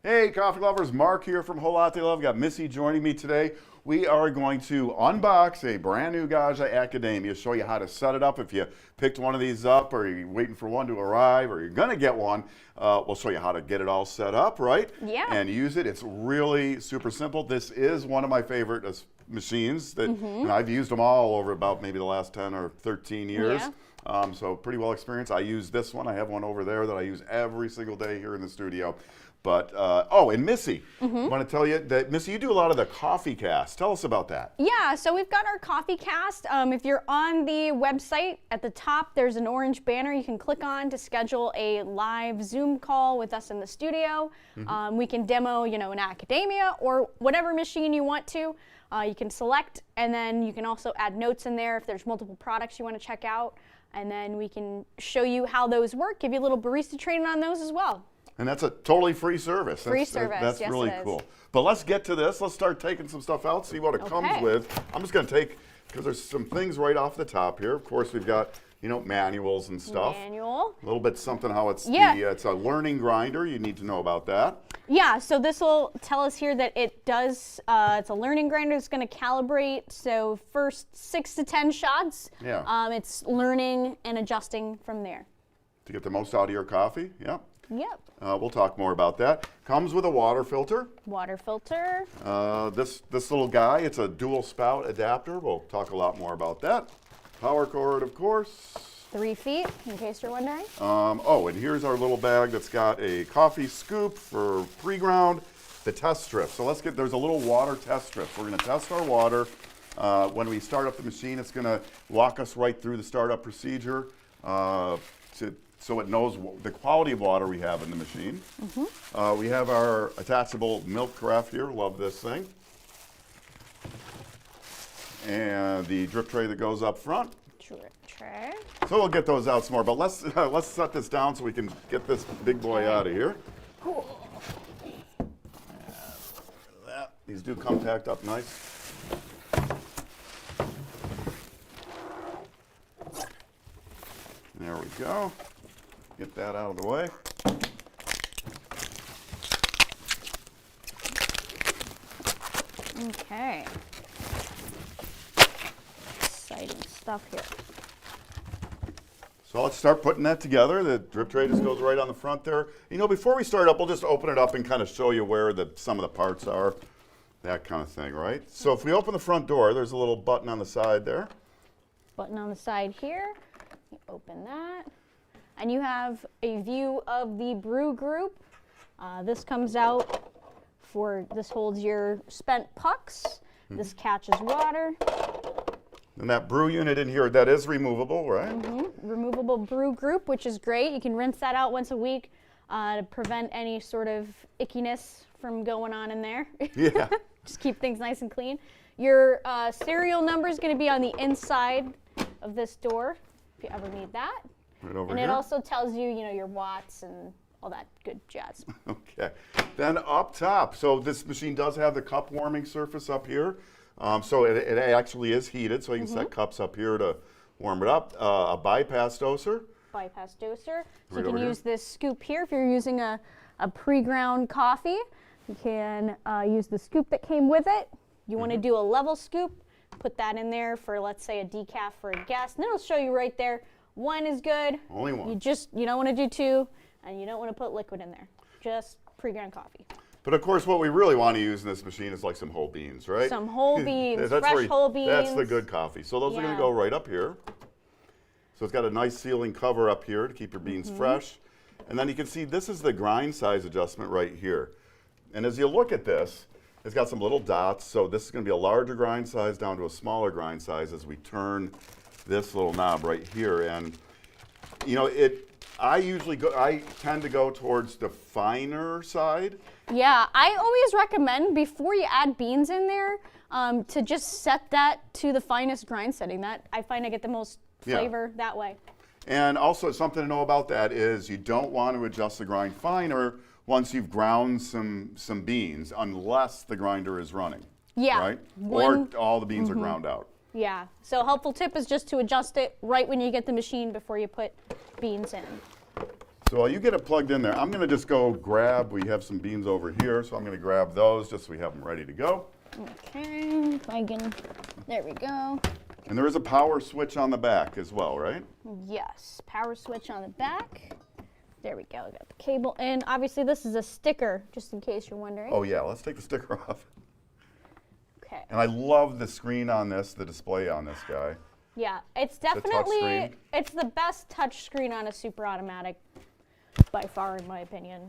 Hey, coffee lovers, Mark here from Whole Latte Love. Got Missy joining me today. We are going to unbox a brand new Gaggia Accademia, show you how to set it up if you picked one of these up or you're waiting for one to arrive or you're going to get one. We'll show you how to get it all set up, right? Yeah. And use it. It's really super simple. This is one of my favorite machines that and I've used them all over about maybe the last 10 or 13 years. Yeah. So pretty well experienced. I use this one. I have one over there that I use every single day here in the studio. But, oh, and Missy, I want to tell you that, Missy, you do a lot of the CoffeeCast. Tell us about that. Yeah, so we've got our CoffeeCast. If you're on the website, at the top, there's an orange banner you can click on to schedule a live Zoom call with us in the studio. We can demo, an Academia or whatever machine you want to. You can select, and then you can also add notes in there if there's multiple products you want to check out. And then we can show you how those work, give you a little barista training on those as well. And that's a totally free service. Free service, That's yes, really it is. cool. But let's get to this. Let's start taking some stuff out, see what it comes with. I'm just going to take, because there's some things right off the top here. Of course, we've got, manuals and stuff. Manual. A little bit something how it's it's a learning grinder. You need to know about that. Yeah, so this will tell us here that it does, it's a learning grinder. It's going to calibrate. So first 6 to 10 shots. Yeah. It's learning and adjusting from there. To get the most out of your coffee. Yeah. Yep. We'll talk more about that. Comes with a water filter. Water filter. This little guy, it's a dual spout adapter. We'll talk a lot more about that. Power cord, of course. 3 feet, in case you're wondering. Oh, and here's our little bag that's got a coffee scoop for pre-ground, the test strip. So there's a little water test strip. We're going to test our water. When we start up the machine, it's going to walk us right through the startup procedure so it knows the quality of water we have in the machine. We have our attachable milk carafe here. Love this thing. And the drip tray that goes up front. Drip tray. So we'll get those out some more, but let's set this down so we can get this big boy out of here. Cool. These do come tacked up nice. There we go. Get that out of the way. Okay. Exciting stuff here. So let's start putting that together. The drip tray just goes right on the front there. Before we start up, we'll just open it up and kind of show you where some of the parts are, that kind of thing, right? So if we open the front door, there's a little button on the side there. Button on the side here. You open that. And you have a view of the brew group. This comes out this holds your spent pucks. This catches water. And that brew unit in here, that is removable, right? Removable brew group, which is great. You can rinse that out once a week to prevent any sort of ickiness from going on in there. Yeah. Just keep things nice and clean. Your serial number is going to be on the inside of this door, if you ever need that. Right over and here. it also tells you, your watts and all that good jazz. Okay. Then up top, so this machine does have the cup warming surface up here. So it actually is heated, so you can set cups up here to warm it up. A bypass doser. Bypass doser. So Right you can over use this scoop here if you're using a pre-ground coffee. You can use the scoop that came with it. You want to do a level scoop, put that in there for, let's say, a decaf for a guest. And then it'll show you right there. 1 is good. Only 1. You don't want to do 2, and you don't want to put liquid in there. Just pre-ground coffee. But of course, what we really want to use in this machine is like some whole beans, right? Some whole beans, That's fresh whole beans. That's the good coffee. So those are going to go right up here. So it's got a nice sealing cover up here to keep your beans fresh. And then you can see this is the grind size adjustment right here. And as you look at this, it's got some little dots. So this is going to be a larger grind size down to a smaller grind size as we turn this little knob right here. And I tend to go towards the finer side. Yeah, I always recommend before you add beans in there to just set that to the finest grind setting. That I find I get the most flavor that way. And also something to know about that is you don't want to adjust the grind finer once you've ground some beans unless the grinder is running. Yeah. Right? Or all the beans are ground out. Yeah. So a helpful tip is just to adjust it right when you get the machine before you put beans in. So while you get it plugged in there, I'm going to just go grab, we have some beans over here, so I'm going to grab those just so we have them ready to go. Okay, if I can, there we go. And there is a power switch on the back as well, right? Yes, power switch on the back. There we go, I got the cable in. Obviously this is a sticker, just in case you're wondering. Oh yeah, let's take the sticker off. Okay. And I love the screen on this, the display on this guy. Yeah, it's touch definitely, screen. it's the best touch screen on a super automatic by far, in my opinion.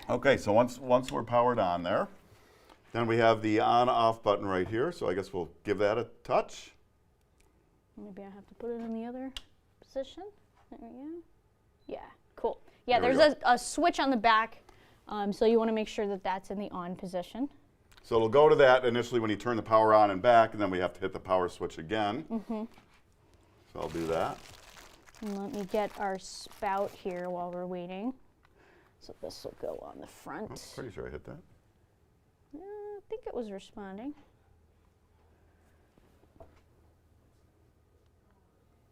Okay, so once we're powered on there, then we have the on-off button right here, so I guess we'll give that a touch. Maybe I have to put it in the other position. There we go. Yeah, cool. Yeah, There we there's a switch on the back, so you want to make sure that that's in the on position. So it'll go to that initially when you turn the power on and back, and then we have to hit the power switch again. So I'll do that. And let me get our spout here while we're waiting. So this will go on the front. I'm pretty sure I hit that. I think it was responding.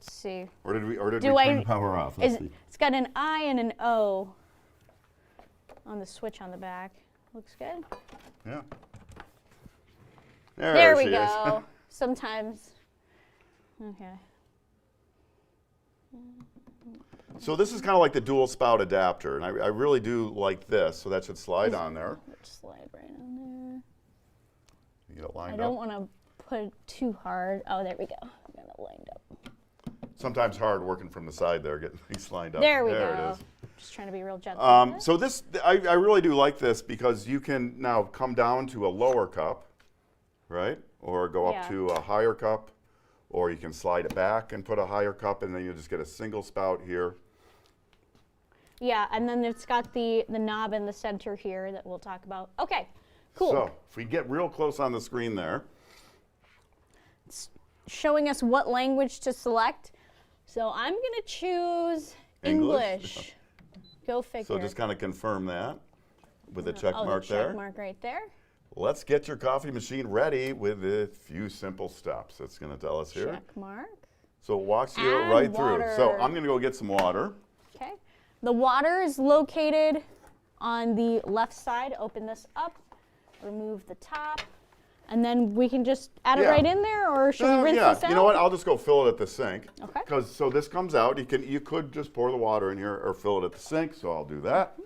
Let's see. Or did we turn the power off? It's got an I and an O on the switch on the back. Looks good. Yeah. There we she go. is. Sometimes. Okay. So this is kind of like the dual spout adapter, and I really do like this, so that should slide on there. Let's slide right on You get it there. lined I up. don't want to put it too hard. Oh, there we go. I got it lined up. Sometimes hard working from the side there, getting things lined up. There we It go. is. Just trying to be real gentle. with it. So this, I really do like this because you can now come down to a lower cup, right? Or go Yeah. up to a higher cup, or you can slide it back and put a higher cup, and then you just get a single spout here. Yeah, and then it's got the knob in the center here that we'll talk about. Okay, cool. So if we get real close on the screen there, It's showing us what language to select. So I'm going to choose English. Go figure. so just kind of confirm that with a check mark the there. check mark right there. Let's get your coffee machine ready with a few simple steps. It's going to tell us here. Check mark. So it walks you And right water. through. So I'm going to go get some water. Okay. The water is located on the left side. Open this up, remove the top, and then we can just add it Yeah. right in there, or should we rinse this out? You know what? I'll just go fill it at the sink. Okay. Because so this comes out. You could just pour the water in here or fill it at the sink. So I'll do that.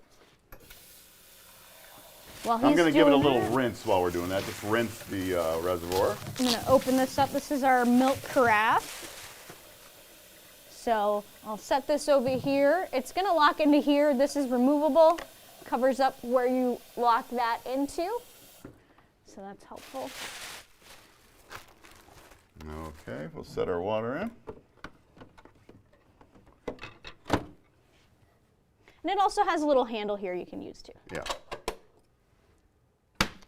While I'm he's going to give it a doing little that, rinse while we're doing that. Just rinse the reservoir. I'm going to open this up. This is our milk carafe. So I'll set this over here. It's going to lock into here. This is removable. Covers up where you lock that into. So that's helpful. Okay, we'll set our water in. And it also has a little handle here you can use too. Yeah.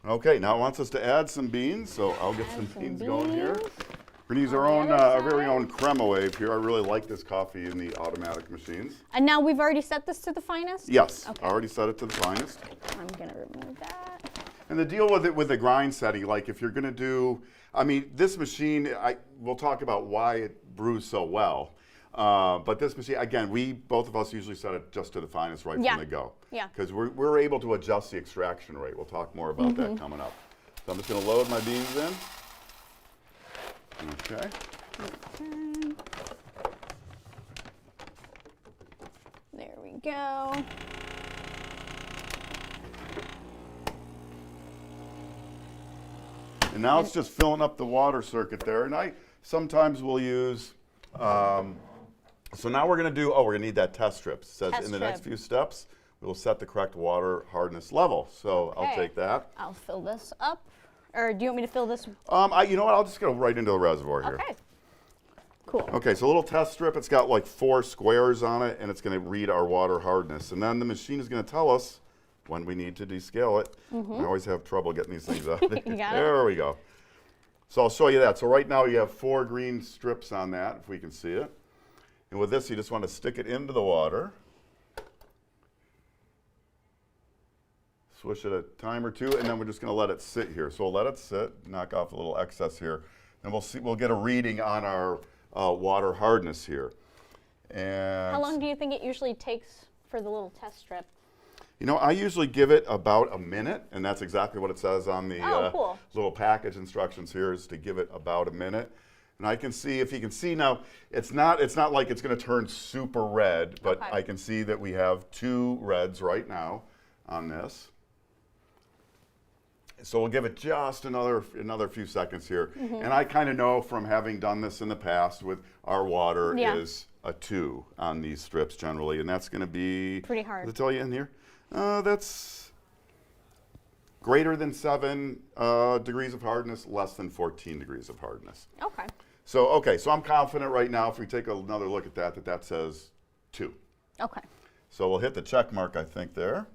Okay, now it wants us to add some beans, so I'll get some beans going here. We're going to use our own, our very own crema wave here. I really like this coffee in the automatic machines. And now we've already set this to the finest? Yes, Okay. I already set it to the finest. I'm going to remove that. And the deal with it with the grind setting, like if you're going to do, I mean, this machine, we'll talk about why it brews so well. But this machine, again, both of us usually set it just to the finest right Yeah. from the go. Yeah. Because we're able to adjust the extraction rate. We'll talk more about that coming up. So I'm just going to load my beans in. Okay. Okay. There we go. And now it's just filling up the water circuit there. And I sometimes will use, so now we're going to do, we're going to need that test strip. It says Test in the next strip. few steps, we will set the correct water hardness level. So I'll Okay. take that. I'll fill this up. Or do you want me to fill this? You know what? I'll just go right into the reservoir here. Okay. Cool. Okay, so a little test strip. It's got like 4 squares on it, and it's going to read our water hardness. And then the machine is going to tell us when we need to descale it. I always have trouble getting these things out. You got it? There we go. So I'll show you that. So right now you have 4 green strips on that, if we can see it. And with this, you just want to stick it into the water. Swish it a time or two, and then we're just going to let it sit here. So we'll let it sit, knock off a little excess here, and we'll get a reading on our water hardness here. And How long do you think it usually takes for the little test strip? you know, I usually give it about a minute, and that's exactly what it says on the Cool. little package instructions here, is to give it about a minute. And I can see, if you can see now, it's not like it's going to turn super red, but Okay. I can see that we have 2 reds right now on this. So we'll give it just another few seconds here. And I kind of know from having done this in the past with our water Yeah. is a 2 on these strips generally, and that's going to be Pretty hard. Does it tell you in here? That's greater than 7 degrees of hardness, less than 14 degrees of hardness. Okay. So, okay, so I'm confident right now, if we take another look at that, that says 2. Okay. So we'll hit the check mark, I think, there.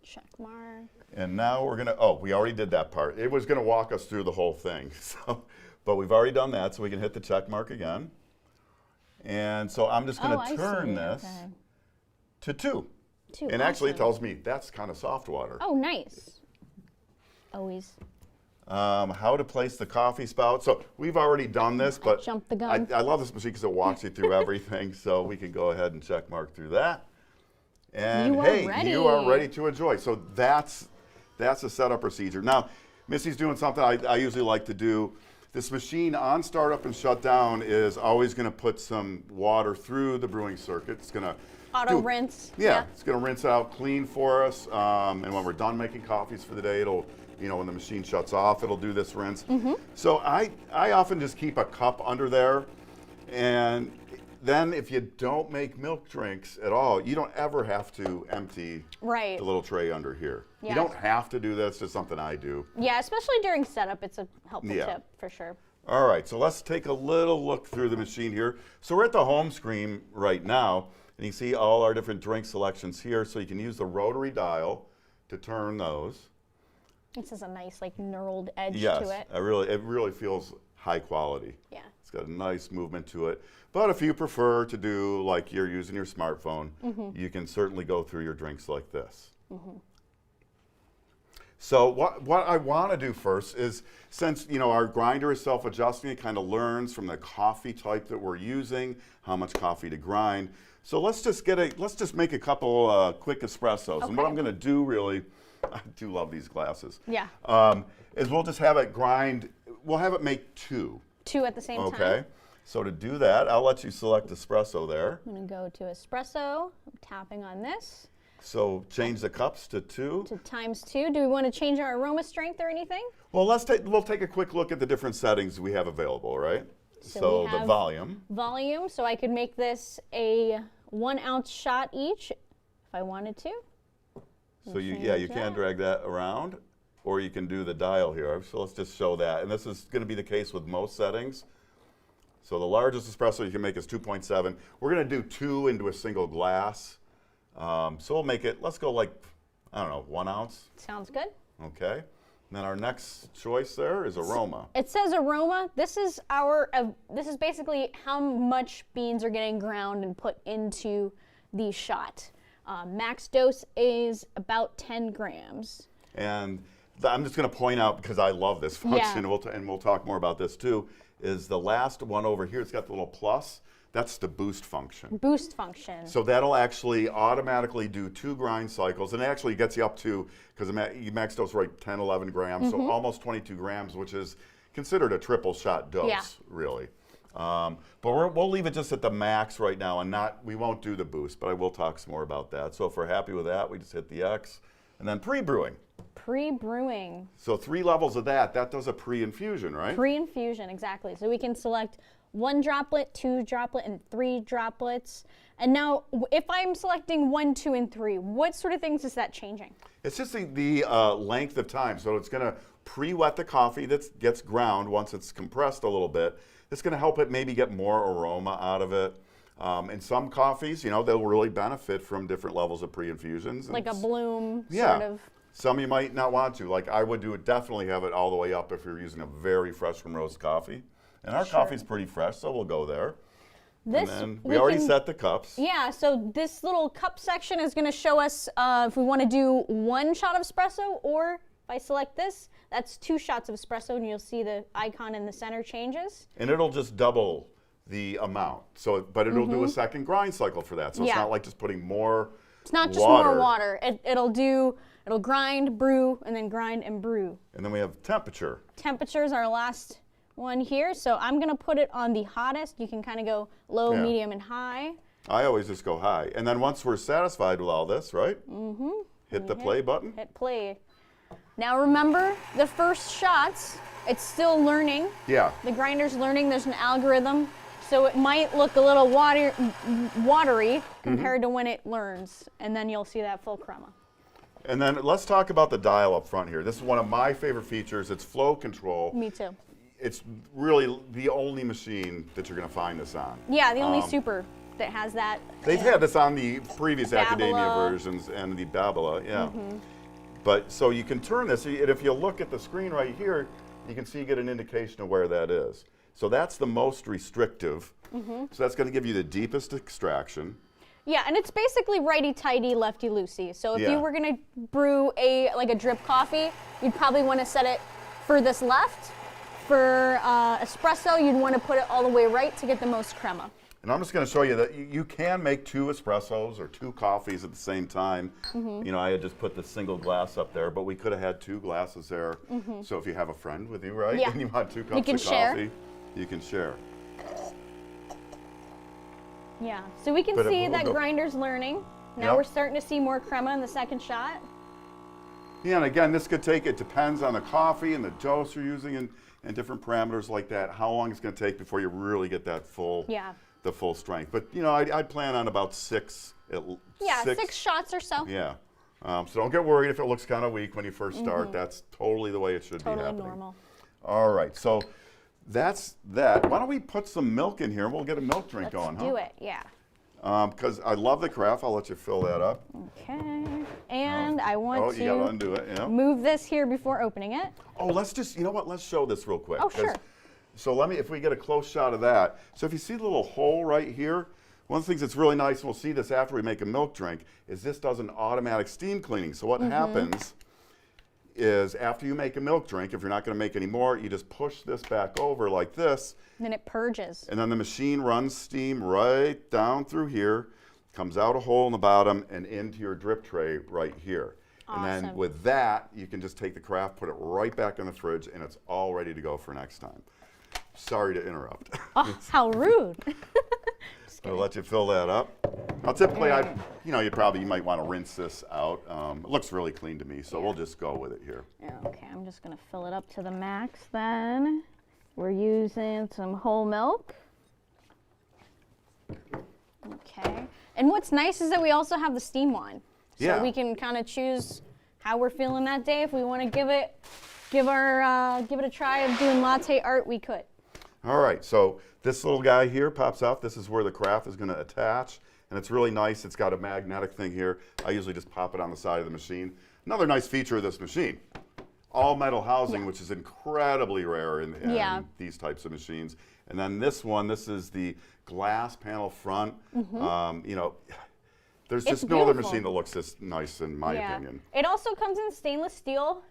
Check mark. And now we're gonna, oh, we already did that part. It was gonna walk us through the whole thing. So, but we've already done that, so we can hit the check mark again. And so I'm just gonna I turn see. this Okay. to 2. 2. And actually it awesome. tells me that's kind of soft water. Oh, nice. Always. How to place the coffee spout. So we've already done this, but jumped the gun. I love this machine because it walks you through everything. So we can go ahead and check mark through that. And You are hey, ready. you are ready to enjoy. So that's the setup procedure. Now, Missy's doing something I usually like to do. This machine on startup and shutdown is always going to put some water through the brewing circuit. It's going to Auto rinse. Yeah, it's going to rinse out clean for us. And when we're done making coffees for the day, it'll, you know, when the machine shuts off, it'll do this rinse. So I often just keep a cup under there. And then if you don't make milk drinks at all, you don't ever have to empty Right. the little tray under here. Yeah. You don't have to do that. It's just something I do. Yeah, especially during setup, it's a helpful Yeah. tip for sure. All right, so let's take a little look through the machine here. So we're at the home screen right now, and you can see all our different drink selections here. So you can use the rotary dial to turn those. This is a nice, like, knurled edge Yes, to it. it really feels high quality. Yeah. It's got a nice movement to it. But if you prefer to do like you're using your smartphone, you can certainly go through your drinks like this. So what I want to do first is, since you know our grinder is self-adjusting, it kind of learns from the coffee type that we're using how much coffee to grind. So let's just make a couple quick espressos. And what Okay. I'm going to do really, I do love these glasses. Yeah. Is we'll just have it grind. We'll have it make 2. 2 at the same time. Okay. So to do that, I'll let you select espresso there. I'm going to go to espresso. I'm tapping on this. So change the cups to 2. To ×2. Do we want to change our aroma strength or anything? Well, we'll take a quick look at the different settings we have available, right? So we the have volume. Volume, so I could make this a 1 ounce shot each if I wanted to. So you change can that. drag that around, or you can do the dial here. So let's just show that. And this is going to be the case with most settings. So the largest espresso you can make is 2.7. We're going to do 2 into a single glass. So we'll make it, let's go like, I don't know, 1 ounce. Sounds good. Okay. And then our next choice there is aroma. It says aroma. This is this is basically how much beans are getting ground and put into the shot. Max dose is about 10 grams. And I'm just going to point out, because I love this function, Yeah. and we'll talk more about this too, is the last one over here. It's got the little plus. That's the boost function. Boost function. So that'll actually automatically do 2 grind cycles, and it actually gets you up to, because max dose right 10, 11 grams, so almost 22 grams, which is considered a triple shot dose, really. But we'll leave it just at the max right now, and we won't do the boost, but I will talk some more about that. So if we're happy with that, we just hit the X, and then pre-brewing. Pre-brewing. So 3 levels of that does a pre-infusion, right? Pre-infusion, exactly. So we can select 1 droplet, 2 droplet, and 3 droplets. And now, if I'm selecting 1, 2, and 3, what sort of things is that changing? It's just the length of time. So it's going to pre-wet the coffee that gets ground once it's compressed a little bit. It's going to help it maybe get more aroma out of it. In some coffees, you know, they'll really benefit from different levels of pre-infusions. Like a bloom, Yeah. sort of. Some you might not want to. Like I would definitely have it all the way up if you're using a very fresh from roast coffee. And our coffee's pretty fresh, so we'll go there. This, and then we already can- set the cups. Yeah, so this little cup section is going to show us if we want to do 1 shot of espresso, or if I select this, that's 2 shots of espresso, and you'll see the icon in the center changes. And it'll just double the amount. So, but it'll do a second grind cycle for that. So it's Yeah. not like just putting more It's not just more water. It'll grind, brew, and then grind and brew. And then we have temperature. Temperature is our last one here. So I'm gonna put it on the hottest. You can kind of go low, Yeah. medium, and high. I always just go high. And then once we're satisfied with all this, right? Hit the play button. Hit play. Now remember, the first shots, it's still learning. Yeah. The grinder's learning. There's an algorithm. So it might look a little watery compared to when it learns. And then you'll see that full crema. And then let's talk about the dial up front here. This is one of my favorite features. It's flow control. Me too. It's really the only machine that you're going to find this on. Yeah, the only super that has that. They've had this on the previous Academia Babala. versions and the Babala, yeah. But so you can turn this, and if you look at the screen right here, you can see you get an indication of where that is. So that's the most restrictive. So that's going to give you the deepest extraction. Yeah, and it's basically righty-tighty, lefty-loosey. So if Yeah. you were gonna brew like a drip coffee, you'd probably want to set it furthest left. For espresso, you'd want to put it all the way right to get the most crema. And I'm just going to show you that you can make 2 espressos or 2 coffees at the same time. You know, I had just put the single glass up there, but we could have had 2 glasses there. So if you have a friend with you, right, Yeah. and you want 2 cups can of share. coffee, you can share. Yeah, so we can But it see will that go- grinder's learning. Now Yep. we're starting to see more crema in the second shot. Yeah, and again, this could take, it depends on the coffee and the dose you're using and different parameters like that, how long it's going to take before you really get that full, Yeah. the full strength. But, you know, I'd plan on about 6. Yeah, 6 shots or so. Yeah. So don't get worried if it looks kind of weak when you first start. That's totally the way it should be Totally happening. normal. All right, so that's that. Why don't we put some milk in here and we'll get a milk drink Let's going, do it, yeah. Because I love the carafe. I'll let you fill that up. Okay, and I want Oh, you got to to undo it, yeah. move this here before opening it. Oh, let's just, you know what, let's show this real quick. Oh, 'cause- sure. So if we get a close shot of that. So if you see the little hole right here, one of the things that's really nice, and we'll see this after we make a milk drink, is this does an automatic steam cleaning. So what happens is after you make a milk drink, if you're not going to make any more, you just push this back over like this, Then it purges. and then the machine runs steam right down through here, comes out a hole in the bottom and into your drip tray right here. And then Awesome. with that, you can just take the carafe, put it right back in the fridge, and it's all ready to go for next time. Sorry to interrupt. Oh, how rude. I'll let you fill that up. Now, typically, you might want to rinse this out. It looks really clean to me, so we'll just go with it here. Okay, I'm just gonna fill it up to the max then. We're using some whole milk. Okay, and what's nice is that we also have the steam wine. So Yeah. we can kind of choose how we're feeling that day. If we want to give it a try of doing latte art, we could. All right, so this little guy here pops out. This is where the carafe is going to attach, and it's really nice. It's got a magnetic thing here. I usually just pop it on the side of the machine. Another nice feature of this machine, all metal housing, which is incredibly rare in Yeah. these types of machines. And then this one, this is the glass panel front. You know, there's just It's no other beautiful. machine that looks this nice in my opinion. It also comes in stainless steel,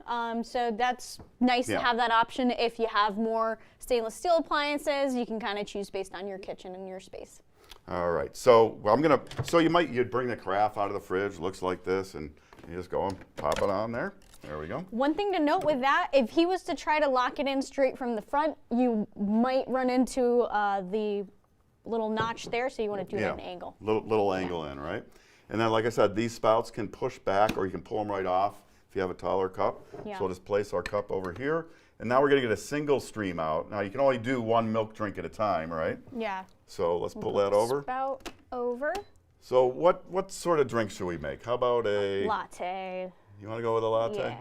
so that's nice Yeah. to have that option. If you have more stainless steel appliances, you can kind of choose based on your kitchen and your space. All right, so you'd bring the carafe out of the fridge, looks like this, and you just go and pop it on there. There we go. One thing to note with that, if he was to try to lock it in straight from the front, you might run into the little notch there, so you want to do it at an angle. Little angle in, right? And then, like I said, these spouts can push back, or you can pull them right off if you have a taller cup. Yeah. So we'll just place our cup over here, and now we're going to get a single stream out. Now you can only do one milk drink at a time, right? Yeah. So let's pull that over. Spout over. So what sort of drink should we make? How about a Latte. You want to go with a latte? Yeah.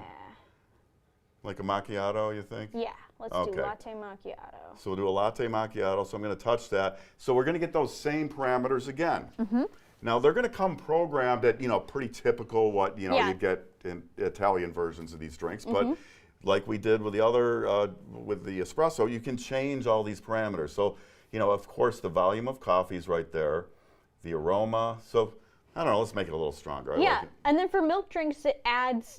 Like a macchiato, you think? Yeah. Let's Okay. do latte macchiato. So we'll do a latte macchiato. So I'm going to touch that. So we're going to get those same parameters again. Now they're going to come programmed at pretty typical what Yeah. you get in Italian versions of these drinks, but like we did with the other with the espresso, you can change all these parameters. So of course the volume of coffee is right there, the aroma. So I don't know. Let's make it a little stronger. I Yeah, like it. and then for milk drinks,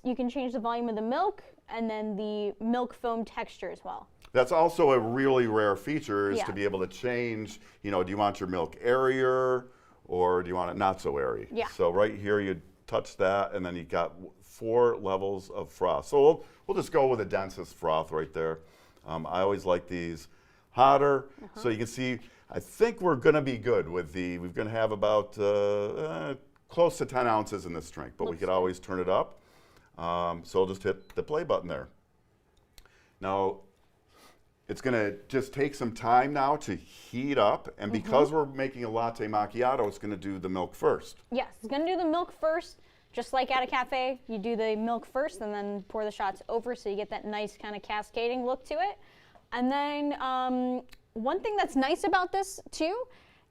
you can change the volume of the milk and then the milk foam texture as well. That's also a really rare feature is Yeah. to be able to change, you know, do you want your milk airier or do you want it not so airy? Yeah. So right here you touch that and then you got 4 levels of froth. So we'll just go with the densest froth right there. I always like these hotter. So you can see, I think we're gonna be good with we're gonna have about close to 10 ounces in this drink, but we could always turn it up. So I'll just hit the play button there. Now, it's gonna just take some time now to heat up, and because we're making a latte macchiato, it's gonna do the milk first. Yes, it's gonna do the milk first, just like at a cafe. You do the milk first and then pour the shots over so you get that nice kind of cascading look to it. And then one thing that's nice about this too,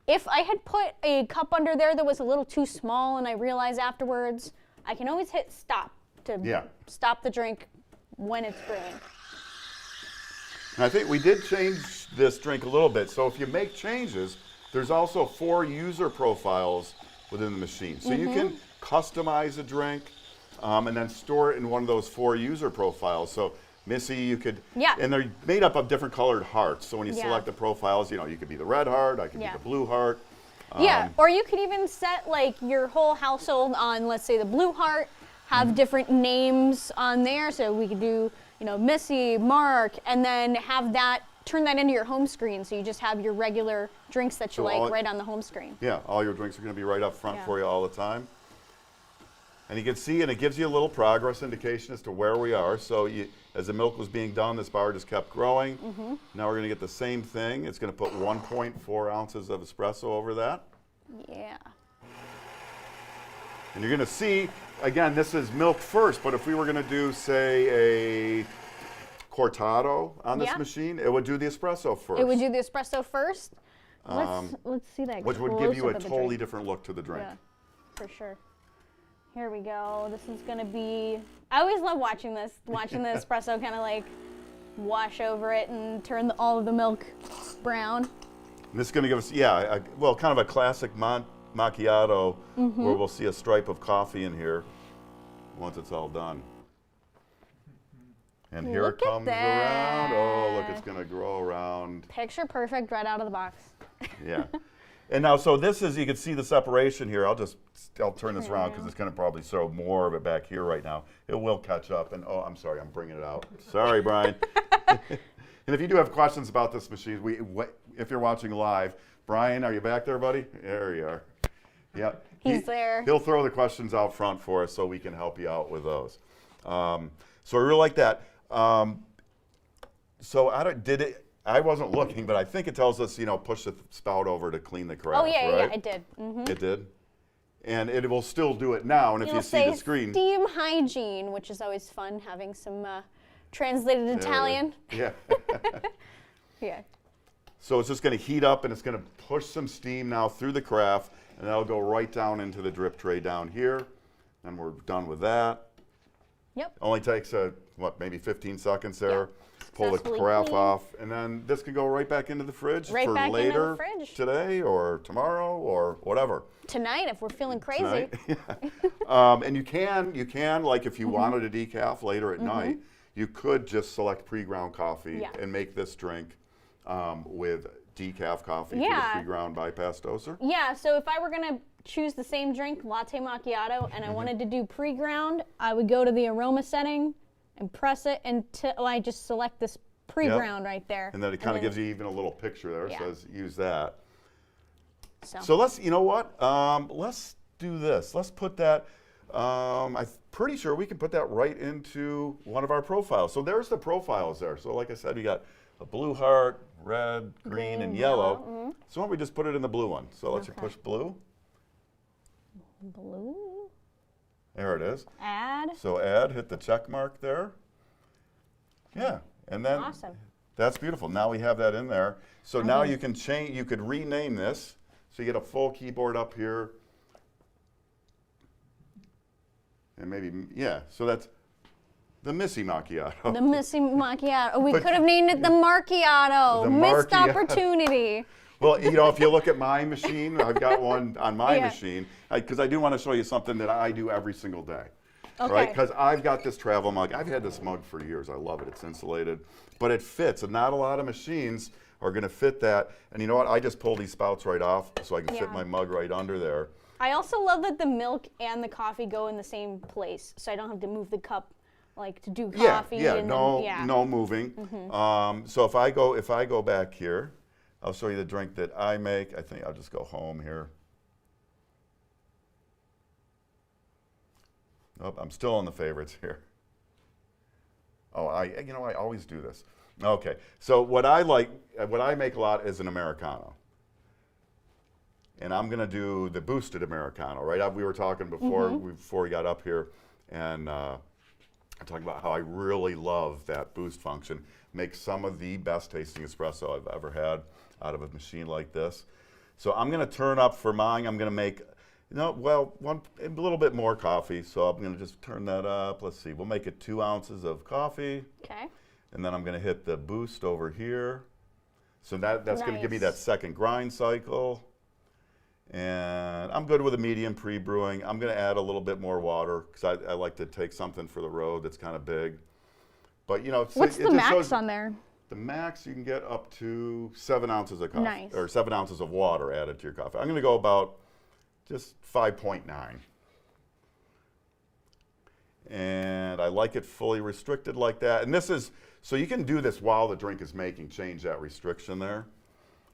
if I had put a cup under there that was a little too small and I realized afterwards, I can always hit stop to stop the drink when it's brewing. And I think we did change this drink a little bit. So if you make changes, there's also 4 user profiles within the machine. So you can customize a drink and then store it in one of those 4 user profiles. So Missy, you could, and they're made up of different colored hearts. So when you select the profiles, you know, you could be the red heart, I could be the blue heart. Or you could even set like your whole household on, let's say, the blue heart, have different names on there. So we could do, you know, Missy, Mark, and then have that, turn that into your home screen. So you just have your regular drinks that you like right on the home screen. Yeah, all your drinks are going to be right up front for you all the time. And you can see, and it gives you a little progress indication as to where we are. So as the milk was being done, this bar just kept growing. Now we're going to get the same thing. It's going to put 1.4 ounces of espresso over that. Yeah. And you're going to see, again, this is milk first, but if we were going to do, say, a cortado on this machine, it would do the espresso first. It would do the espresso first. Let's see that. Which would give you a totally different look to the drink. Yeah, for sure. Here we go. This is going to be, I always love watching this, the espresso kind of like wash over it and turn all of the milk brown. And this is going to give us, well, kind of a classic macchiato where we'll see a stripe of coffee in here once it's all done. And here it comes around. Oh, look, it's going to grow around. Picture perfect right out of the box. Yeah. And now, so this is, you can see the separation here. I'll turn this around because it's going to probably throw more of it back here right now. It will catch up. And oh, I'm sorry, I'm bringing it out. Sorry, Brian. And if you do have questions about this machine, if you're watching live, Brian, are you back there, buddy? There you are. Yeah. He's there. He'll throw the questions out front for us so we can help you out with those. So I really like that. So I wasn't looking, but I think it tells us, you know, push the spout over to clean the carafe, Oh, yeah, right? yeah, it did. It did? And it will still do it now, and if you see the screen. Steam hygiene, which is always fun, having some translated Italian. Yeah. Yeah. So it's just going to heat up, and it's going to push some steam now through the carafe, and that'll go right down into the drip tray down here, and we're done with that. Yep. Only takes, maybe 15 seconds there. Yep. Pull the Successfully carafe clean. off, and then this can go right back into the fridge Right for back into the later fridge. today or tomorrow or whatever. Tonight, if we're feeling crazy. Tonight. Yeah. And you can, like if you wanted a decaf later at night, you could just select pre-ground coffee and make this drink with decaf coffee for the pre-ground bypass doser. Yeah, so if I were going to choose the same drink, latte macchiato, and I wanted to do pre-ground, I would go to the aroma setting and press it until I just select this pre-ground right there. And then it kind of gives you even a little picture there. It says use that. So let's, you know what? Let's do this. Let's put that, I'm pretty sure we can put that right into one of our profiles. So there's the profiles there. So like I said, we got a blue heart, red, green, and yellow. So why don't we just put it in the blue one? So let's push blue. Blue. There it is. Add. So add, hit the check mark there. Yeah, and then that's beautiful. Now we have that in there. So now you can change, you could rename this. So you get a full keyboard up here. And maybe, so that's the Missy Macchiato. The Missy Macchiato. We could have named it the Marchiato. Missed opportunity. Well, you know, if you look at my machine, I've got one on my machine, because I do want to show you something that I do every single day. Okay. right? Because I've got this travel mug. I've had this mug for years. I love it. It's insulated, but it fits, and not a lot of machines are going to fit that. And you know what? I just pull these spouts right off so I can fit my mug right under there. I also love that the milk and the coffee go in the same place, so I don't have to move the cup like to do coffee. No moving. So if I go back here, I'll show you the drink that I make. I think I'll just go home here. Nope, I'm still in the favorites here. Oh, I always do this. Okay, so what I make a lot is an Americano. And I'm gonna do the boosted Americano, right? We were talking before we got up here, and I'm talking about how I really love that boost function. Makes some of the best tasting espresso I've ever had out of a machine like this. So I'm gonna turn up for mine. I'm gonna make, a little bit more coffee. So I'm gonna just turn that up. Let's see, we'll make it 2 ounces of coffee. Okay. And then I'm gonna hit the boost over here. So that's gonna give me that second grind cycle. And I'm good with a medium pre-brewing. I'm gonna add a little bit more water because I like to take something for the road that's kind of big. But what's the max on there? The max you can get up to 7 ounces of coffee, or 7 ounces of water added to your coffee. I'm gonna go about just 5.9. And I like it fully restricted like that. And this is, so you can do this while the drink is making, change that restriction there.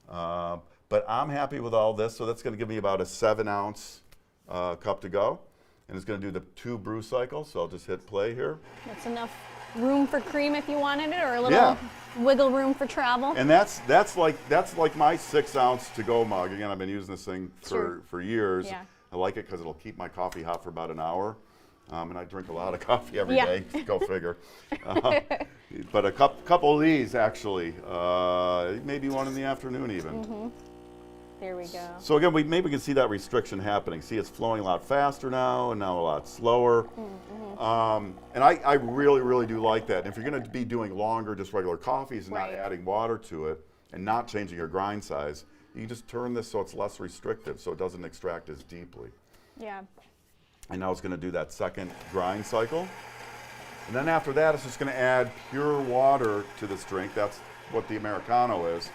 But I'm happy with all this, so that's going to give me about a 7-ounce cup to go. And it's going to do the 2 brew cycles, so I'll just hit play here. That's enough room for cream if you wanted it, or a little wiggle room for travel. And that's like my 6-ounce to-go mug. Again, I've been using this thing for years. Yeah. I like it because it'll keep my coffee hot for about an hour. And I drink a lot of coffee every day, go figure. But a couple of these, actually, maybe one in the afternoon even. There we go. So again, maybe we can see that restriction happening. See, it's flowing a lot faster now, and now a lot slower. And I really, really do like that. And if you're going to be doing longer, just regular coffees and not adding water to it, and not changing your grind size, you can just turn this so it's less restrictive, so it doesn't extract as deeply. Yeah. And now it's going to do that second grind cycle. And then after that, it's just going to add pure water to this drink. That's what the Americano is.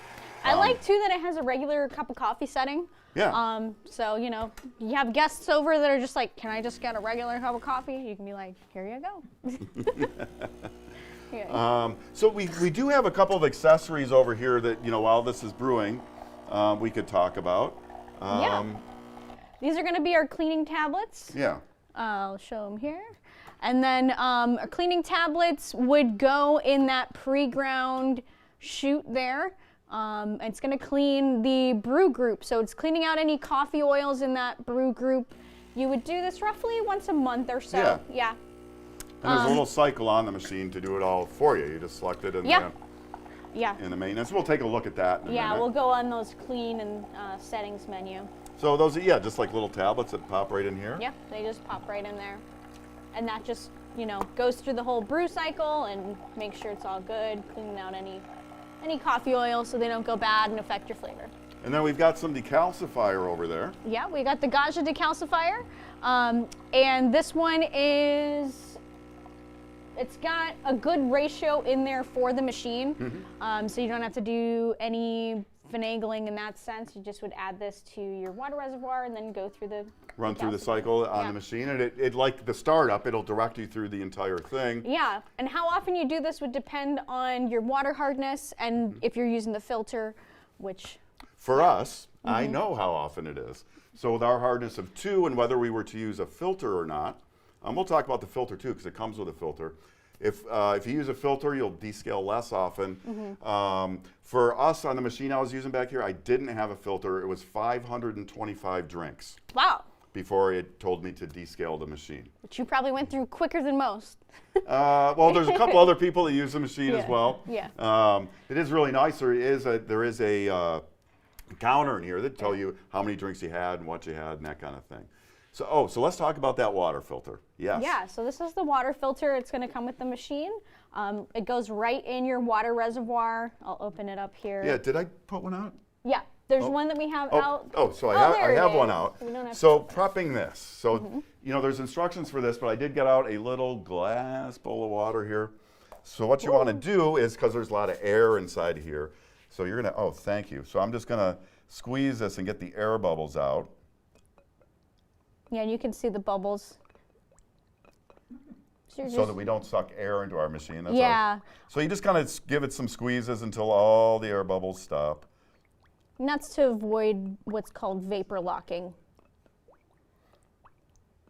I like, too, that it has a regular cup of coffee setting. Yeah. So, you have guests over that are just like, can I just get a regular cup of coffee? You can be like, here you go. So we do have a couple of accessories over here that, while this is brewing, we could talk about. These are going to be our cleaning tablets. Yeah. I'll show them here. And then our cleaning tablets would go in that pre-ground chute there. It's going to clean the brew group. So it's cleaning out any coffee oils in that brew group. You would do this roughly once a month or so. Yeah. And there's a little cycle on the machine to do it all for you. You just select it in the maintenance. We'll take a look at that in a minute. We'll go on those clean and settings menu. So those are, just like little tablets that pop right in here? Yeah, they just pop right in there. And that just, goes through the whole brew cycle and makes sure it's all good, cleaning out any coffee oils so they don't go bad and affect your flavor. And then we've got some decalcifier over there. Yeah, we got the Gaggia decalcifier. And this one it's got a good ratio in there for the machine. So you don't have to do any finagling in that sense. You just would add this to your water reservoir and then go through the run through the cycle on the machine, and it like the startup, it'll direct you through the entire thing. Yeah, and how often you do this would depend on your water hardness and if you're using the filter, which... For us, I know how often it is. So with our hardness of 2 and whether we were to use a filter or not, we'll talk about the filter too because it comes with a filter. If you use a filter, you'll descale less often. For us on the machine I was using back here, I didn't have a filter. It was 525 drinks. Wow. Before it told me to descale the machine. Which you probably went through quicker than most. Well, there's a couple other people that use the machine as well. Yeah. It is really nice. There is a counter in here that tell you how many drinks you had and what you had and that kind of thing. So let's talk about that water filter. Yes. Yeah, so this is the water filter. It's going to come with the machine. It goes right in your water reservoir. I'll open it up here. Yeah, did I put one out? Yeah, there's one that we have out. So I have one out. We don't have So prepping this. So you know, there's instructions for this, but I did get out a little glass bowl of water here. So what you want to do is, because there's a lot of air inside here, so you're going to, oh, thank you. So I'm just going to squeeze this and get the air bubbles out. Yeah, and you can see the bubbles. So that we don't suck air into our machine. That's yeah. So you just kind of give it some squeezes until all the air bubbles stop. And that's to avoid what's called vapor locking.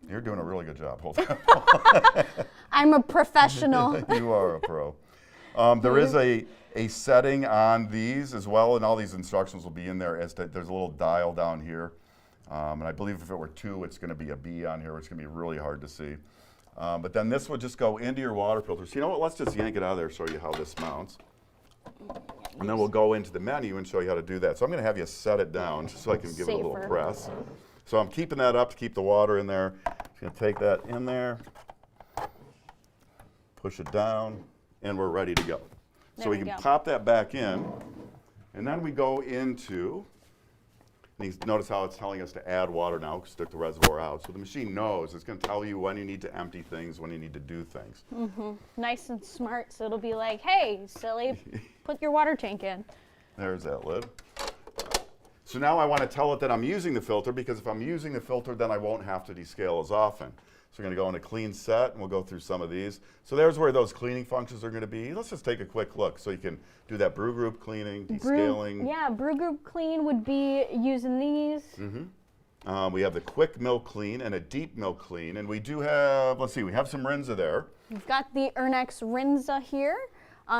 You're doing a really good job. Hold on. I'm a professional. You are a pro. There is a setting on these as well, and all these instructions will be in there. As to, there's a little dial down here. And I believe if it were 2, it's going to be a B on here. It's going to be really hard to see. But then this would just go into your water filter. So you know what? Let's just yank it out of there, show you how this mounts. And then we'll go into the menu and show you how to do that. So I'm going to have you set it down just so I can give it a little press. So I'm keeping that up to keep the water in there. Just going to take that in there, push it down, and we're ready to go. So we can pop that back in, and then we go into, notice how it's telling us to add water now, stick the reservoir out. So the machine knows. It's going to tell you when you need to empty things, when you need to do things. Nice and smart, so it'll be like, hey, silly, put your water tank in. There's that lid. So now I want to tell it that I'm using the filter, because if I'm using the filter, then I won't have to descale as often. So we're going to go into clean set, and we'll go through some of these. So there's where those cleaning functions are going to be. Let's just take a quick look. So you can do that brew group cleaning, descaling. Brew group clean would be using these. We have the quick milk clean and a deep milk clean. And we do have, let's see, we have some Rinza there. We've got the Ernex Rinza here.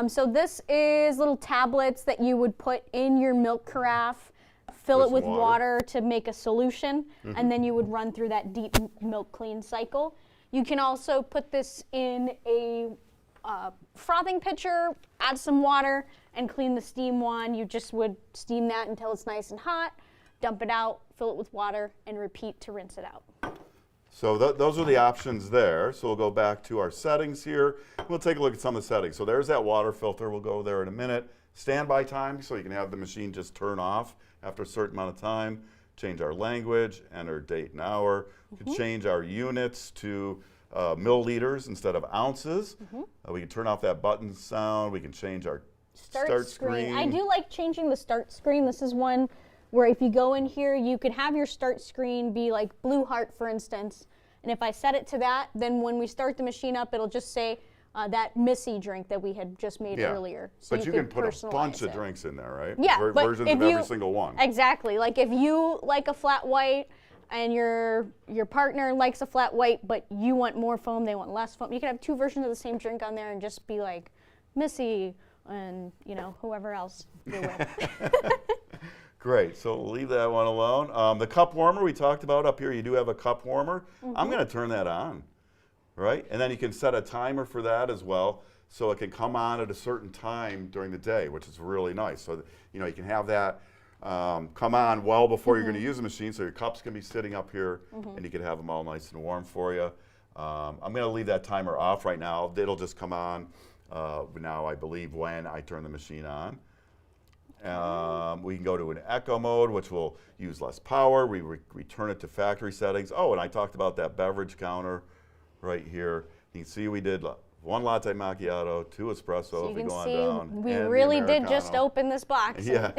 So this is little tablets that you would put in your milk carafe, fill it with water to make a solution, and then you would run through that deep milk clean cycle. You can also put this in a frothing pitcher, add some water, and clean the steam wand. You just would steam that until it's nice and hot, dump it out, fill it with water, and repeat to rinse it out. So those are the options there. So we'll go back to our settings here. We'll take a look at some of the settings. So there's that water filter. We'll go there in a minute. Standby time, so you can have the machine just turn off after a certain amount of time. Change our language, enter date and hour. We can change our units to milliliters instead of ounces. We can turn off that button sound. We can change our start screen. I do like changing the start screen. This is one where if you go in here, you could have your start screen be like blue heart, for instance. And if I set it to that, then when we start the machine up, it'll just say that Missy drink that we had just made earlier. So but you can put a bunch of drinks in there, right? Yeah, versions of every single one. Exactly. Like if you like a flat white and your partner likes a flat white, but you want more foam, they want less foam, you can have 2 versions of the same drink on there and just be like Missy and, you know, whoever else you're with. Great, so we'll leave that one alone. The cup warmer we talked about up here, you do have a cup warmer. I'm going to turn that on, right? And then you can set a timer for that as well, so it can come on at a certain time during the day, which is really nice. So that, you know, you can have that come on well before you're going to use the machine, so your cups can be sitting up here, and you can have them all nice and warm for you. I'm going to leave that timer off right now. It'll just come on now, I believe, when I turn the machine on. We can go to an echo mode, which will use less power. We return it to factory settings. Oh, and I talked about that beverage counter right here. You can see we did 1 latte macchiato, 2 espresso. So if we go on down. We really did just open this box. Yeah.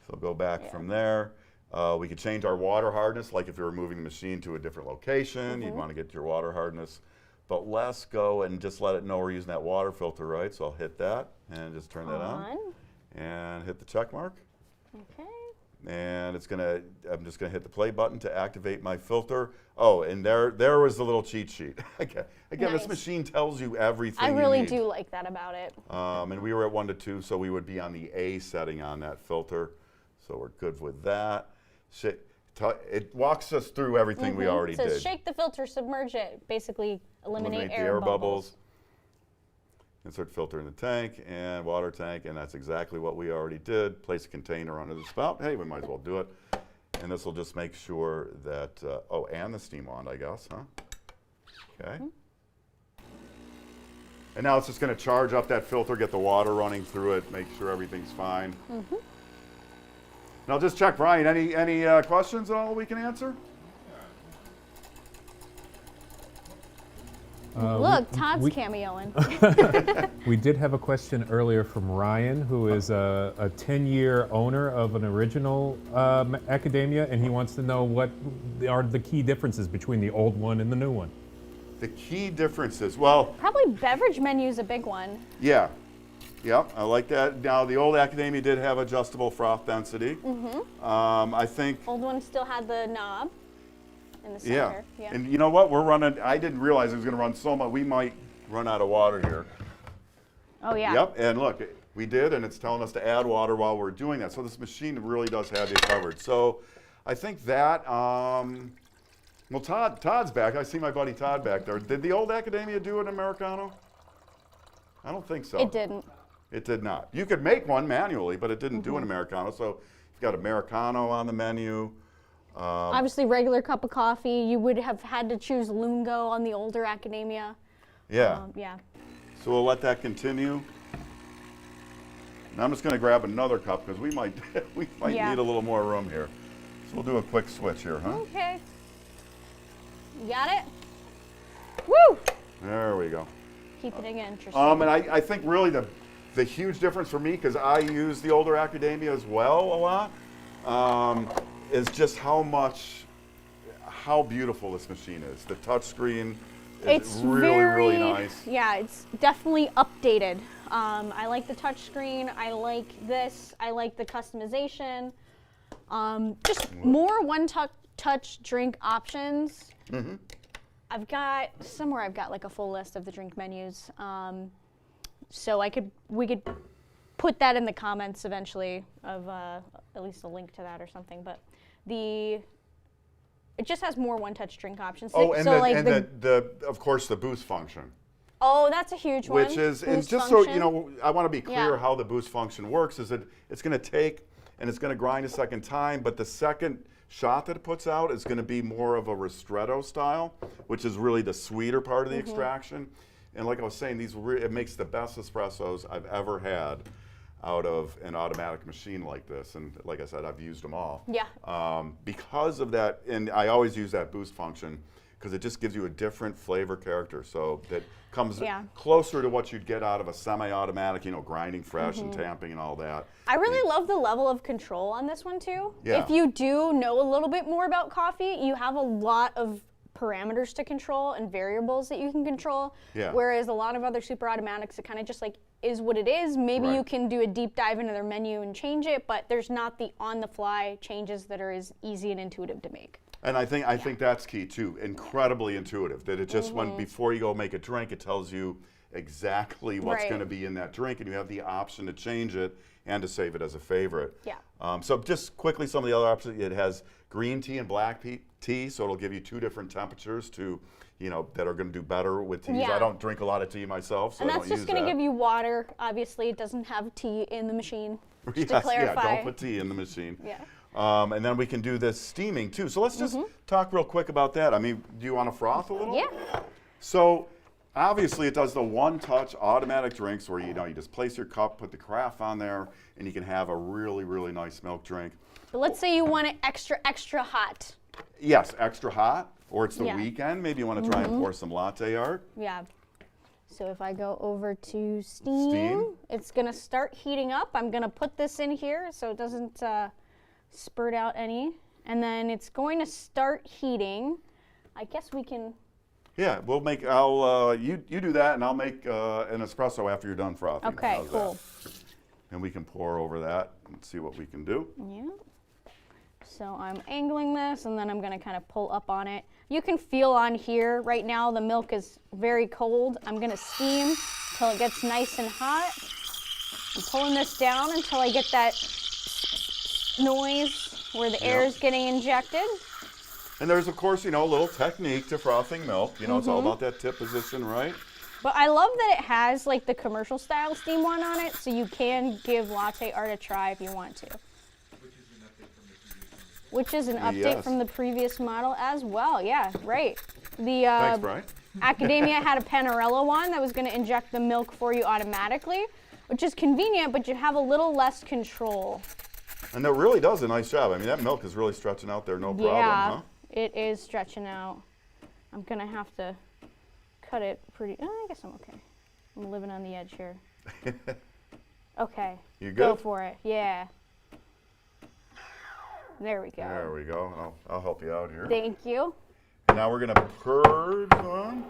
So go back from there. We could change our water hardness, like if you're moving the machine to a different location, you'd want to get your water hardness. But let's go and just let it know we're using that water filter, right? So I'll hit that and just turn that on. And hit the check mark. Okay. And it's gonna, I'm just gonna hit the play button to activate my filter. Oh, and there was the little cheat sheet. Again, this machine tells you everything I really you need. do like that about it. And we were at 1 to 2, so we would be on the A setting on that filter. So we're good with that. It walks us through everything we already did. It says shake the filter, submerge it, basically eliminate the air bubbles. Insert filter in the tank and water tank, and that's exactly what we already did. Place a container under the spout. Hey, we might as well do it. And this will just make sure that, oh, and the steam wand, I guess, huh? Okay. And now it's just going to charge up that filter, get the water running through it, make sure everything's fine. Now just check, Brian, any questions at all we can answer? Look, Todd's cameoing. We did have a question earlier from Ryan, who is a 10-year owner of an original Academia, and he wants to know what are the key differences between the old one and the new one. The key differences, well, Probably beverage menu is a big one. yeah. Yep, I like that. Now, the old Academia did have adjustable froth density. I think, Old one still had the knob in the yeah. center. Yeah. And you know what? We're running, I didn't realize it was going to run so much. We might run out of water here. Oh yeah. Yep, and look, we did, and it's telling us to add water while we're doing that. So this machine really does have you covered. So I think that, well, Todd's back. I see my buddy Todd back there. Did the old Academia do an Americano? I don't think so. It didn't. It did not. You could make one manually, but it didn't do an Americano. So you've got Americano on the menu. Obviously, regular cup of coffee. You would have had to choose Lungo on the older Academia. Yeah. Yeah. So we'll let that continue. And I'm just going to grab another cup because we might Yeah. need a little more room here. So we'll do a quick switch here, huh? Okay. You got it? Woo! There we go. Keep it interesting. And I think really the huge difference for me, because I use the older Academia as well a lot, is just how beautiful this machine is. The touchscreen is It's really nice. Yeah, it's definitely updated. I like the touchscreen. I like this. I like the customization. Just more one-touch drink options. I've got like a full list of the drink menus. So we could put that in the comments eventually of at least a link to that or something. But it just has more one-touch drink options. Oh, and, so of course the boost function. Oh, that's a huge one. Which is, and Boost just function. so you know, I want to be clear Yeah. how the boost function works. Is that it's going to take and it's going to grind a second time, but the second shot that it puts out is going to be more of a ristretto style, which is really the sweeter part of the extraction. And like I was saying, it makes the best espressos I've ever had out of an automatic machine like this. And like I said, I've used them all. Yeah. Because of that, and I always use that boost function because it just gives you a different flavor character. So that comes closer to what you'd get out of a semi-automatic, grinding fresh and tamping and all that. I really love the level of control on this one too. Yeah. If you do know a little bit more about coffee, you have a lot of parameters to control and variables that you can control. Yeah. Whereas a lot of other super automatics, it kind of just like is what it is. Maybe Right. you can do a deep dive into their menu and change it, but there's not the on-the-fly changes that are as easy and intuitive to make. And I think that's key too. Incredibly intuitive. That it just before you go make a drink, it tells you exactly what's Right. going to be in that drink, and you have the option to change it and to save it as a favorite. Yeah. So just quickly, some of the other options. It has green tea and black tea, so it'll give you two different temperatures that are going to do better with teas. Yeah. I don't drink a lot of tea myself, so And I that's don't just use going to that. give you water. Obviously, it doesn't have tea in the machine. Just to Yes, clarify. yeah, don't put tea in the machine. Yeah. And then we can do this steaming too. So let's just talk real quick about that. I mean, do you want to froth a little? Yeah. So obviously it does the one-touch automatic drinks where you just place your cup, put the carafe on there, and you can have a really, really nice milk drink. But let's say you want it extra, extra hot. Yes, extra hot, or it's the Yeah. weekend. Maybe you want to try and pour some latte art. Yeah. So if I go over to steam, it's going to start heating up. I'm going to put this in here so it doesn't spurt out any. And then it's going to start heating. I guess we can... Yeah, you do that, and I'll make an espresso after you're done frothing. Okay, How's cool. that? And we can pour over that and see what we can do. Yeah. So I'm angling this, and then I'm going to kind of pull up on it. You can feel on here, right now the milk is very cold. I'm going to steam until it gets nice and hot. I'm pulling this down until I get that noise where the air is getting injected. And there's, of course, a little technique to frothing milk. It's all about that tip position, right? But I love that it has like the commercial style steam one on it, so you can give latte art a try if you want to. Which is an update from the previous model as well. Yeah, right. The Thanks, Brian. Academia had a Panarello one that was going to inject the milk for you automatically, which is convenient, but you have a little less control. And that really does a nice job. I mean, that milk is really stretching out there, no problem, huh? It is stretching out. I'm going to have to cut it pretty. I guess I'm okay. I'm living on the edge here. Okay. You good? Go for it. Yeah. There we go. There we go. I'll help you out here. Thank you. Now we're gonna purge on.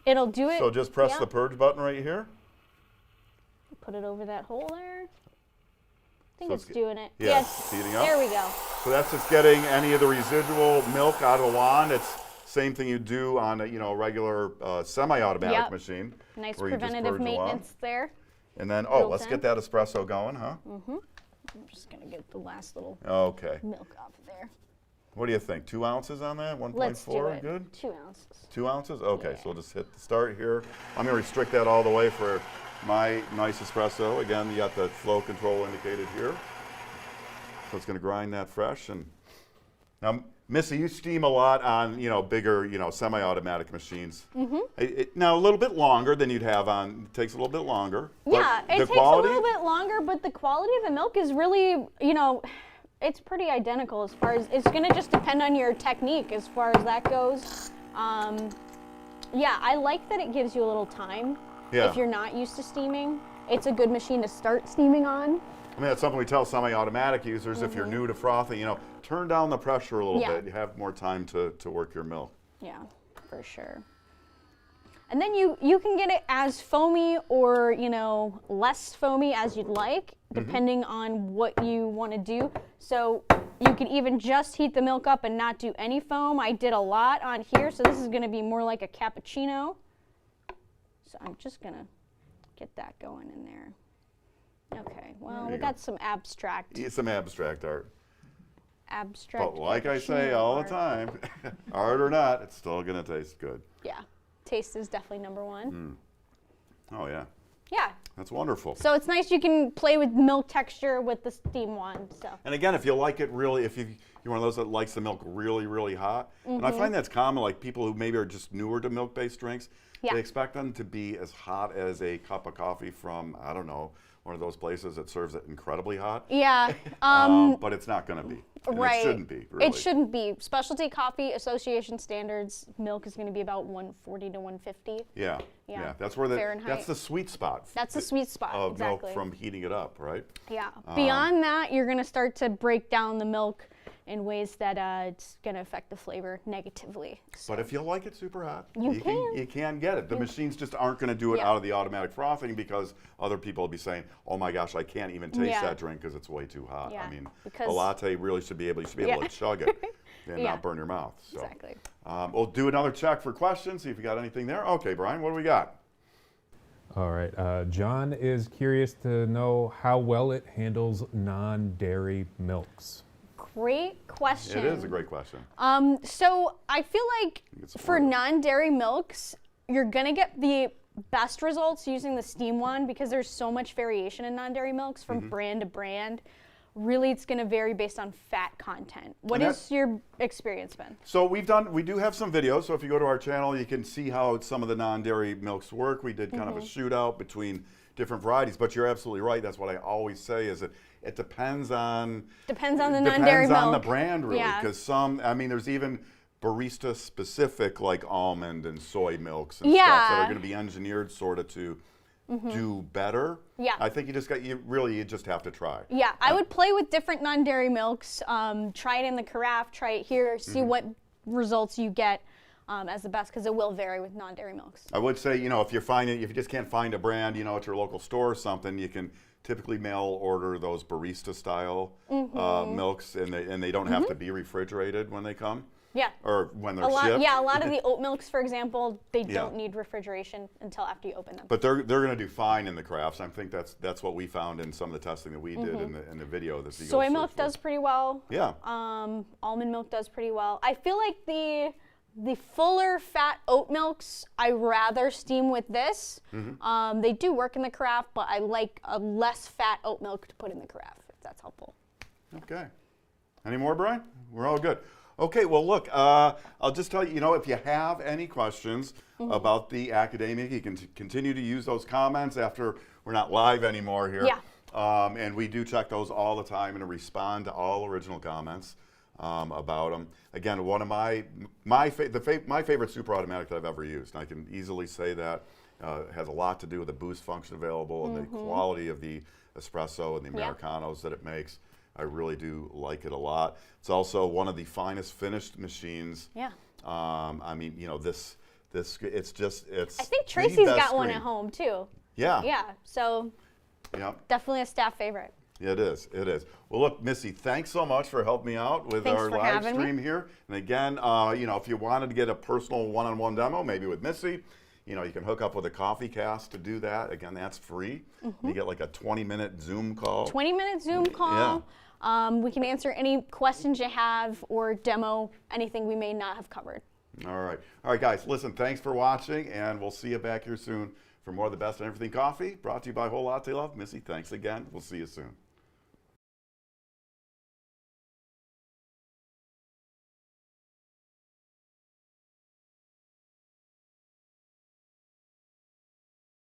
It'll do it. So just press the purge button right here. Put it over that hole there. I think So it's doing it. Yeah, Yes. heating up. There we go. So that's just getting any of the residual milk out of the wand. It's same thing you do on a regular semi-automatic Yep. machine. Nice where you just preventative purge the wand. maintenance there. And then, built let's in. get that espresso going, huh? I'm just gonna get the last little Okay. milk off of there. What do you think? 2 ounces on that? 1.4? Let's do it. Good? 2 ounces. 2 ounces? Okay, Yeah. so we'll just hit the start here. I'm going to restrict that all the way for my nice espresso. Again, you got the flow control indicated here. So it's going to grind that fresh. And now, Missy, you steam a lot on bigger semi-automatic machines. Now a little bit longer than you'd have on. It takes a little bit longer. Yeah, but it the takes quality, a little bit longer, but the quality of the milk is really, it's pretty identical as far as, it's gonna just depend on your technique as far as that goes. Yeah, I like that it gives you a little time. Yeah. If you're not used to steaming, it's a good machine to start steaming on. I mean, that's something we tell semi-automatic users if you're new to frothing. Turn down the pressure a little Yeah. bit. You have more time to work your milk. Yeah, for sure. And then you can get it as foamy or, less foamy as you'd like, depending on what you want to do. So you can even just heat the milk up and not do any foam. I did a lot on here, so this is going to be more like a cappuccino. So I'm just going to get that going in there. Okay, well, There we you got some abstract. Some abstract art. Abstract. But like I say cappuccino all the art. time, art or not, it's still going to taste good. Yeah, taste is definitely number one. Oh, yeah. Yeah. That's wonderful. So it's nice you can play with milk texture with the steam wand. So And again, if you like it really, if you're one of those that likes the milk really, really hot, and I find that's common, like people who maybe are just newer to milk-based drinks, Yeah. they expect them to be as hot as a cup of coffee from, I don't know, one of those places that serves it incredibly hot. yeah, But it's not going to be. And right. It shouldn't be, really. It shouldn't be. Specialty Coffee Association standards, milk is going to be about 140 to 150. Yeah, Yeah. yeah. That's where Fahrenheit. that's the sweet spot. That's the sweet spot, of exactly. milk from heating it up, right? Yeah. Beyond that, you're going to start to break down the milk in ways that it's going to affect the flavor negatively. So But if you like it super hot, You can. you can get it. The machines just aren't going to do it Yeah. out of the automatic frothing because other people will be saying, "Oh my gosh, I can't even taste Yeah. that drink because it's way too hot." Yeah, I mean, a because- latte really should be able to Yeah. chug it and Yeah. not burn your mouth. So, Exactly. we'll do another check for questions. See if you got anything there. Okay, Brian, what do we got? All right. John is curious to know how well it handles non-dairy milks. Great question. It is a great question. So I feel like It's for hard. non-dairy milks, you're gonna get the best results using the steam one because there's so much variation in non-dairy milks from brand to brand. Really, it's gonna vary based on fat content. What And has your experience been? So we do have some videos. So if you go to our channel, you can see how some of the non-dairy milks work. We did kind of a shootout between different varieties, but you're absolutely right. That's what I always say is that it depends on the non-dairy milk. on the brand really, Yeah. because there's even barista specific like almond and soy milks and Yeah. stuff that are going to be engineered sort of to do better. Yeah. I think you just have to try. Yeah, I would play with different non-dairy milks. Try it in the carafe, try it here, see what results you get as the best, because it will vary with non-dairy milks. I would say, if you just can't find a brand, at your local store or something, you can typically mail order those barista style milks, and they don't have to be refrigerated when they come. Yeah. Or when they're A lot, shipped. yeah, a lot of the oat milks, for example, they Yeah. don't need refrigeration until after you open them. But they're going to do fine in the crafts. I think that's what we found in some of the testing that we did in the video. That Vigo Soy searched milk for. does pretty well. Yeah. Almond milk does pretty well. I feel like the fuller fat oat milks, I rather steam with this. They do work in the carafe, but I like a less fat oat milk to put in the carafe, if that's helpful. Okay. Any more, Brian? We're all good. Okay, well, look, I'll just tell you, if you have any questions about the Academia, you can continue to use those comments after we're not live anymore here. Yeah. And we do check those all the time and respond to all original comments. about them. Again, one of my favorite super automatic that I've ever used. And I can easily say that has a lot to do with the boost function available and the quality of the espresso and the Americanos that it makes. I really do like it a lot. It's also one of the finest finished machines. Yeah. I mean, you know, it's I think Tracy's got one at home too. Yeah. Yeah. So definitely a staff favorite. It is. It is. Well, look, Missy, thanks so much for helping me out with our live stream here. And again, you know, if you wanted to get a personal one-on-one demo, maybe with Missy, you know, you can hook up with a CoffeeCast to do that. Again, that's free. You get like a 20-minute Zoom call. 20-minute Zoom call. Yeah. We can answer any questions you have or demo anything we may not have covered. All right. All right, guys, listen, thanks for watching, and we'll see you back here soon for more of the best on everything coffee, brought to you by Whole Latte Love. Missy, thanks again. We'll see you soon.